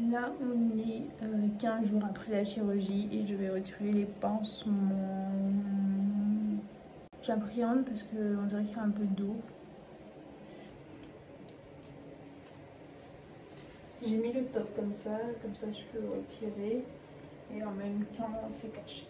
Là, on est 15 jours après la chirurgie et je vais retirer les pansements. J'appréhende parce qu'on dirait qu'il y a un peu d'eau. J'ai mis le top comme ça je peux le retirer et en même temps c'est caché.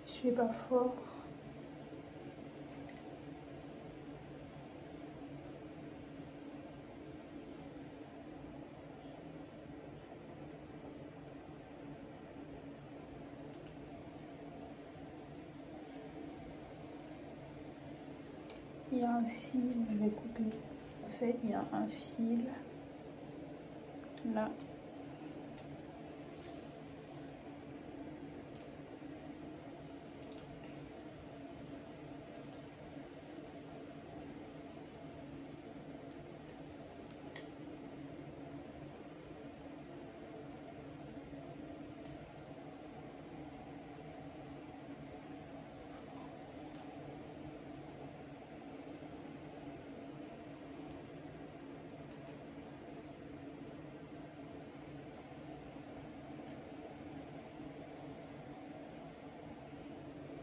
Je fais pas fort. Il y a un fil, je vais couper. En fait, il y a un fil là.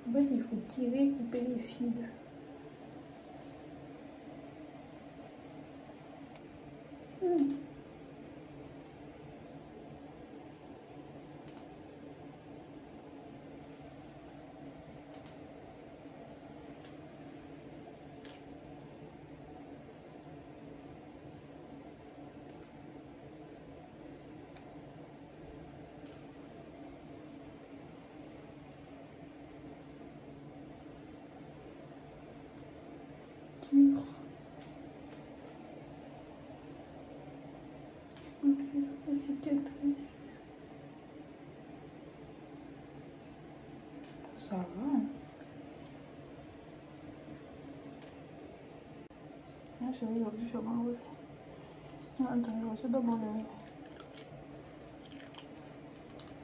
En fait, il faut tirer, couper les fils. Dur. Donc c'est la cicatrice. Ça va. Ah, c'est vrai, aujourd'hui je vais avoir le fond. Attends, je vais essayer d'abord le...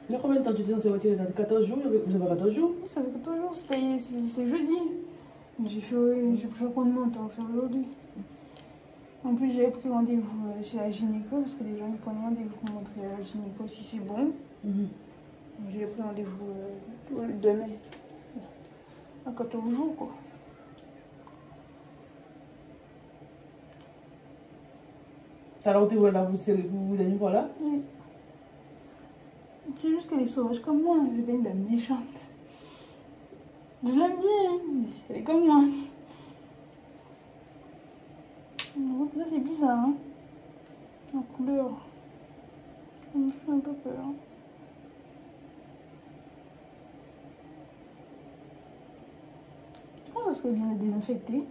Il y a combien de temps tu t'es censé retirer ça? 14 jours? Vous avez 14 jours? Oui, ça fait 14 jours, c'est jeudi. J'ai fait combien de montant à faire aujourd'hui. En plus, j'avais pris rendez-vous chez la gynéco parce que les gens ils prennent rendez-vous pour montrer à la gynéco si c'est bon. J'ai pris rendez-vous demain. À 14 jours, quoi. Alors, tu vois là, vous serrez vous dernière fois là? Oui. C'est juste qu'elle est sauvage comme moi, c'est pas une dame méchante. Je l'aime bien, elle est comme moi. Là, c'est bizarre, hein. En couleur. Ça me fait un peu peur. Je pense que ça serait bien de désinfecter.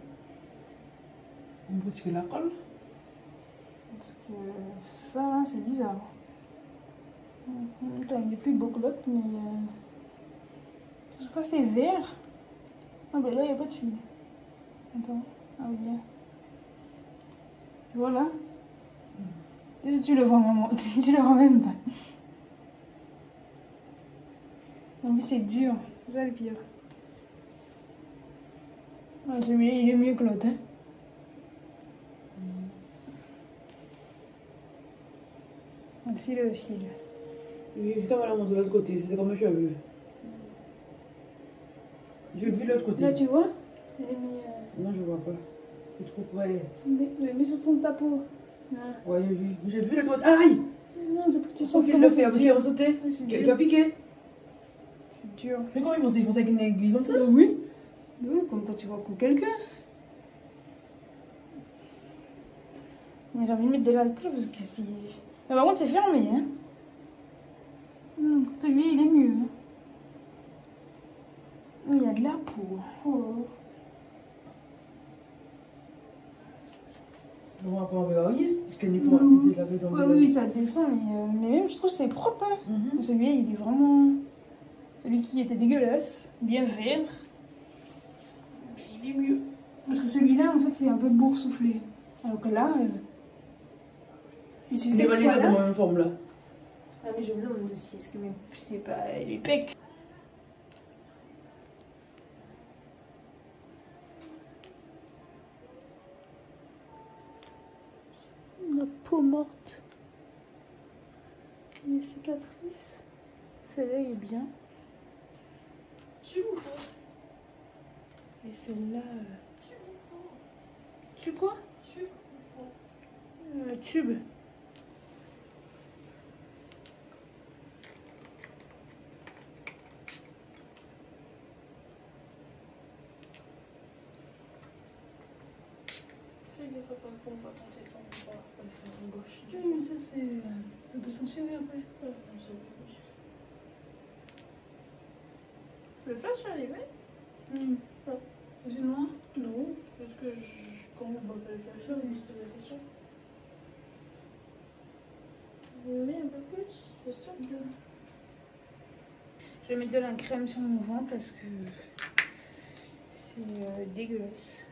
On peut tirer la colle? Parce que ça, là, c'est bizarre. Il n'est plus beau que l'autre, mais... Je crois que c'est vert. Ah ben là, il n'y a pas de fil. Attends. Ah oui, bien. Voilà. Tu le vois, maman. Tu le vois même pas. Non, mais c'est dur. C'est ça le pire. Ah, il est mieux que l'autre, hein. Voici le fil. Oui, c'est comme elle a montré de l'autre côté, c'était comme un cheveu. J'ai vu l'autre côté. Là, tu vois? Elle est mis... Non, je vois pas. C'est trop près. Mais sur ton tapot. Là. Ouais, j'ai vu l'autre côté. Aïe! Non, c'est pour que tu Son sens fil comment le fait, c'est il a dur. sauté. C'est Tu as piqué? C'est dur. Mais comment ils font ça? Ils font ça avec une aiguille comme ça? Oui. Oui, comme quand tu vois quelqu'un. Mais j'ai envie de mettre de l'alcool parce que c'est... Mais par contre, c'est fermé, hein. Celui, il est mieux. Hein. Il y a de la peau. Oh. On va pas regarder, parce que Nico a été lavé dans le... Oui, ça descend, mais même je trouve que c'est propre. Hein. Celui-là, il est vraiment... Celui qui était dégueulasse, bien vert. Mais il est mieux. Parce que celui-là, en fait, c'est un peu boursouflé. Alors que là... il suffit Il est que ce soit là. dans la même forme, là. Ah, mais je me demande aussi, est-ce que c'est pas les pecs? La peau morte. Les cicatrices. Celle-là est bien. Tu vois. Et celle-là... Tu quoi? Tube. C'est des fois qu'on va tenter de faire en gauche. Oui, mais ça, c'est... on peut censurer après. Le faire sur les mains? Non. C'est noir? Non, parce que quand on voit pas le flash, on se pose la question. Mais un peu plus, c'est ça. Je vais mettre de la crème sur mon ventre parce que c'est dégueulasse.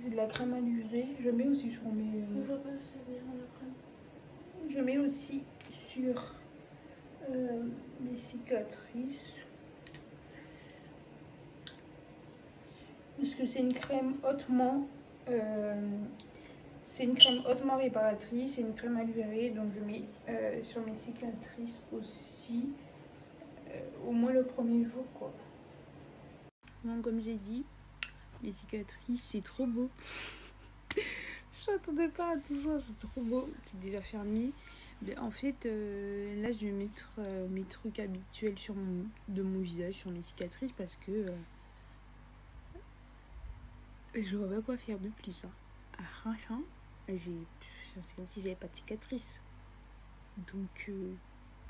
C'est de la crème allurée. Je mets aussi sur mes... On voit pas assez bien la crème. Je mets aussi sur mes cicatrices. Parce que c'est une crème hautement... c'est une crème hautement réparatrice, c'est une crème allurée, donc je mets sur mes cicatrices aussi, au moins le premier jour, quoi. Donc comme j'ai dit, les cicatrices, c'est trop beau. Je m'attendais pas à tout ça, c'est trop beau. C'est déjà fermé. Mais en fait, là, je vais mettre mes trucs habituels de mon visage, sur mes cicatrices, parce que je vois pas quoi faire de plus. Hein. Ah, franchement, c'est comme si j'avais pas de cicatrices. Donc,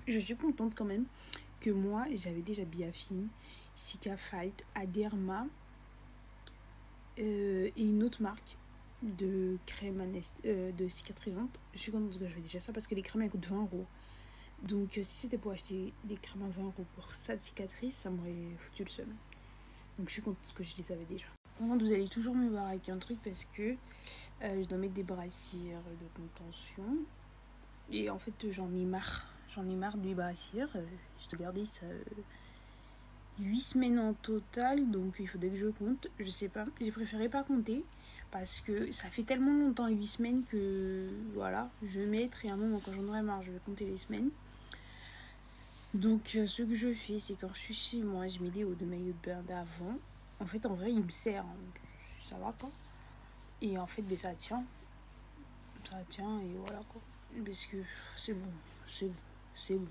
je suis contente quand même que moi, j'avais déjà Biafine, Cicafight, Aderma et une autre marque de crème de cicatrisante. Je suis contente que j'avais déjà ça parce que les crèmes elles coûtent 20 €. Donc, si c'était pour acheter des crèmes à 20 € pour ça de cicatrice, ça m'aurait foutu le seum. Donc, je suis contente que je les avais déjà. Par contre, vous allez toujours me voir avec un truc parce que je dois mettre des brassières de contention. Et en fait, j'en ai marre. J'en ai marre des brassières. Je dois garder ça 8 semaines en total. Donc, il faudrait que je compte. Je sais pas. J'ai préféré pas compter. Parce que ça fait tellement longtemps, 8 semaines, que voilà. Je vais mettre. Et à un moment, quand j'en aurai marre, je vais compter les semaines. Donc, ce que je fais, c'est quand je suis chez moi, je mets des hauts de maillot de bain d'avant. En fait, en vrai, il me sert. Hein. Ça va quoi. Et en fait, ben, ça tient. Ça tient et voilà quoi. Parce que c'est bon. C'est bon.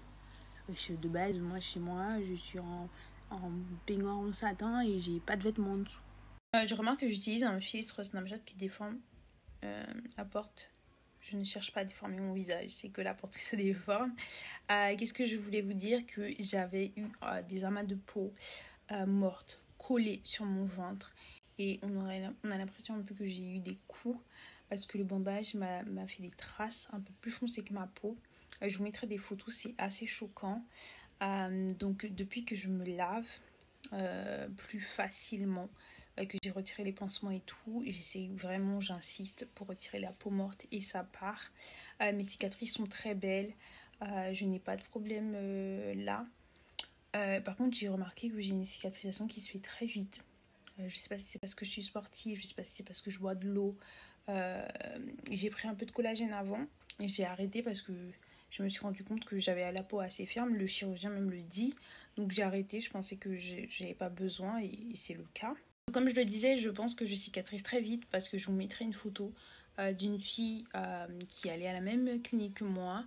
Parce que de base, moi, chez moi, je suis en peignoir en satin et j'ai pas de vêtements en dessous. Je remarque que j'utilise un filtre Snapchat qui déforme la porte. Je ne cherche pas à déformer mon visage, c'est que la porte qui se déforme. Qu'est-ce que je voulais vous dire? Que j'avais eu des amas de peau morte collés sur mon ventre. Et on a l'impression un peu que j'ai eu des coups parce que le bandage m'a fait des traces un peu plus foncées que ma peau. Je vous mettrai des photos, c'est assez choquant. Donc depuis que je me lave plus facilement, que j'ai retiré les pansements et tout, j'essaie vraiment, j'insiste pour retirer la peau morte et ça part. Mes cicatrices sont très belles, je n'ai pas de problème là. Par contre, j'ai remarqué que j'ai une cicatrisation qui se fait très vite. Je sais pas si c'est parce que je suis sportive, je sais pas si c'est parce que je bois de l'eau. J'ai pris un peu de collagène avant et j'ai arrêté parce que je me suis rendu compte que j'avais la peau assez ferme. Le chirurgien même le dit. Donc j'ai arrêté, je pensais que j'avais pas besoin et c'est le cas. Comme je le disais, je pense que je cicatrise très vite parce que je vous mettrai une photo d'une fille qui allait à la même clinique que moi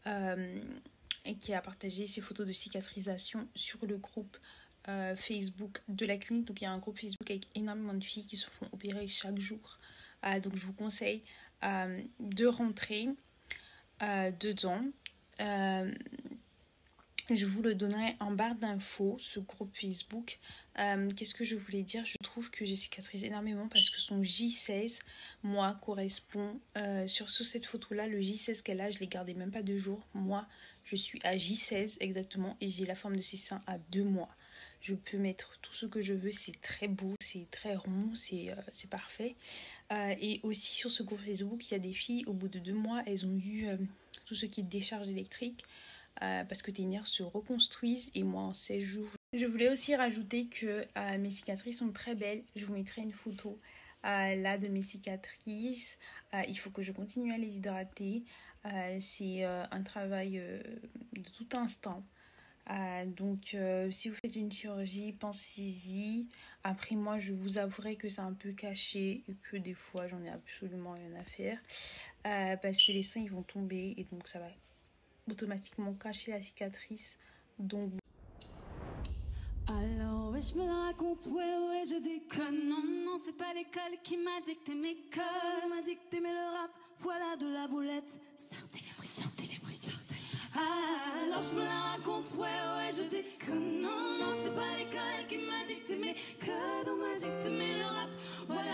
et qui a partagé ses photos de cicatrisation sur le groupe Facebook de la clinique. Donc il y a un groupe Facebook avec énormément de filles qui se font opérer chaque jour. Donc je vous conseille de rentrer dedans. Je vous le donnerai en barre d'infos, ce groupe Facebook. Qu'est-ce que je voulais dire? Je trouve que j'ai cicatrisé énormément parce que son J16, moi, correspond... sur cette photo-là, le J16 qu'elle a, je l'ai gardé même pas 2 jours. Moi, je suis à J16 exactement et j'ai la forme de ses seins à 2 mois. Je peux mettre tout ce que je veux, c'est très beau, c'est très rond, c'est parfait. Et aussi sur ce groupe Facebook, il y a des filles, au bout de 2 mois, elles ont eu tout ce qui est décharge électrique. Parce que tes nerfs se reconstruisent et moi en 16 jours. Je voulais aussi rajouter que mes cicatrices sont très belles. Je vous mettrai une photo là de mes cicatrices. Il faut que je continue à les hydrater. C'est un travail de tout instant. Donc si vous faites une chirurgie, pensez-y. Après moi je vous avouerai que c'est un peu caché et que des fois j'en ai absolument rien à faire. Parce que les seins ils vont tomber et donc ça va automatiquement cacher la cicatrice. Donc alors ouais je me la raconte, ouais je déconne. Non c'est pas l'école qui m'a dit que t'aimais que m'a dit que t'aimais le rap. Voilà de la boulette. Sortez les bruits, sortez les bruits, sortez. Alors je me la raconte, ouais je déconne. Non c'est pas l'école qui m'a dit que t'aimais que on m'a dit que t'aimais le rap. Voilà